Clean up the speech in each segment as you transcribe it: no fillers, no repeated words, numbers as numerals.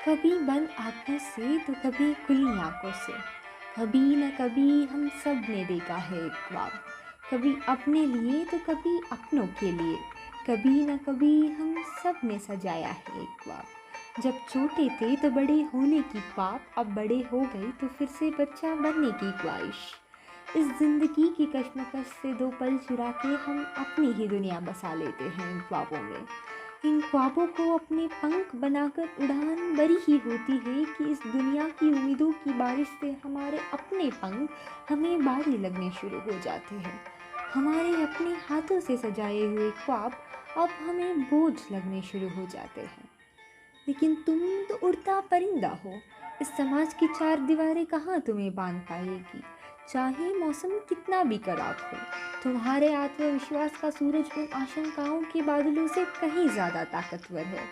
कभी बंद आँखों से तो कभी खुली आँखों से, कभी न कभी हम सब ने देखा है एक ख्वाब। कभी अपने लिए तो कभी अपनों के लिए, कभी न कभी हम सब ने सजाया है एक ख्वाब। जब छोटे थे तो बड़े होने की ख्वाब, अब बड़े हो गए तो फिर से बच्चा बनने की ख्वाहिश। इस ज़िंदगी की कश्मकश से दो पल चुरा के हम अपनी ही दुनिया बसा लेते हैं इन ख्वाबों में। इन ख्वाबों को अपने पंख बनाकर उड़ान भरी ही होती है कि इस दुनिया की उम्मीदों की बारिश से हमारे अपने पंख हमें भारी लगने शुरू हो जाते हैं। हमारे अपने हाथों से सजाए हुए ख्वाब अब हमें बोझ लगने शुरू हो जाते हैं। लेकिन तुम तो उड़ता परिंदा हो, इस समाज की चार दीवारें कहाँ तुम्हें बांध पाएगी। चाहे मौसम कितना भी खराब हो, तुम्हारे आत्मविश्वास का सूरज उन आशंकाओं के बादलों से कहीं ज़्यादा ताकतवर है।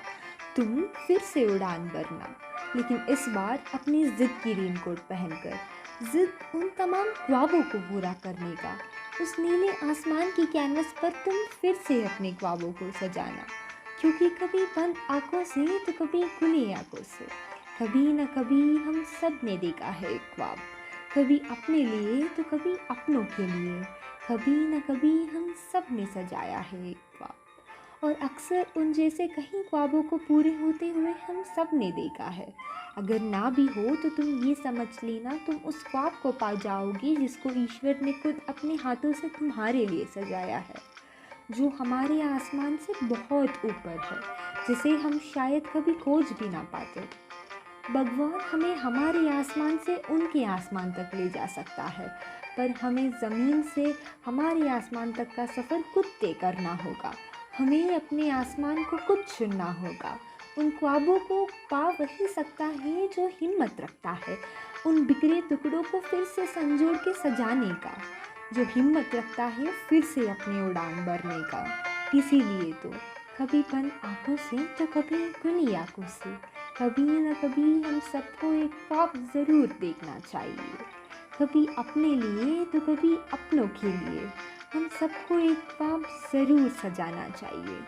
तुम फिर से उड़ान भरना, लेकिन इस बार अपनी ज़िद की रेनकोट पहनकर। ज़िद उन तमाम ख्वाबों को पूरा करने का। उस नीले आसमान की कैनवस पर तुम फिर से अपने ख्वाबों को सजाना, क्योंकि कभी बंद आँखों से तो कभी खुली आँखों से, कभी न कभी हम सब ने देखा है एक ख्वाब। कभी अपने लिए तो कभी अपनों के लिए, कभी न कभी हम सब ने सजाया है एक ख्वाब। और अक्सर उन जैसे कहीं ख्वाबों को पूरे होते हुए हम सब ने देखा है। अगर ना भी हो तो तुम ये समझ लेना, तुम उस ख्वाब को पा जाओगे जिसको ईश्वर ने खुद अपने हाथों से तुम्हारे लिए सजाया है, जो हमारे आसमान से बहुत ऊपर है, जिसे हम शायद कभी खोज भी ना पाते। भगवान हमें हमारे आसमान से उनके आसमान तक ले जा सकता है, पर हमें ज़मीन से हमारे आसमान तक का सफ़र खुद तय करना होगा। हमें अपने आसमान को खुद चुनना होगा। उन ख्वाबों को पा वही सकता है जो हिम्मत रखता है, उन बिखरे टुकड़ों को फिर से संजोड़ के सजाने का, जो हिम्मत रखता है फिर से अपनी उड़ान भरने का। इसीलिए तो कभी बंद आँखों से तो कभी खुली आँखों से, कभी न कभी हम सबको एक ख्वाब ज़रूर देखना चाहिए। कभी अपने लिए तो कभी अपनों के लिए, हम सबको एक ख्वाब ज़रूर सजाना चाहिए।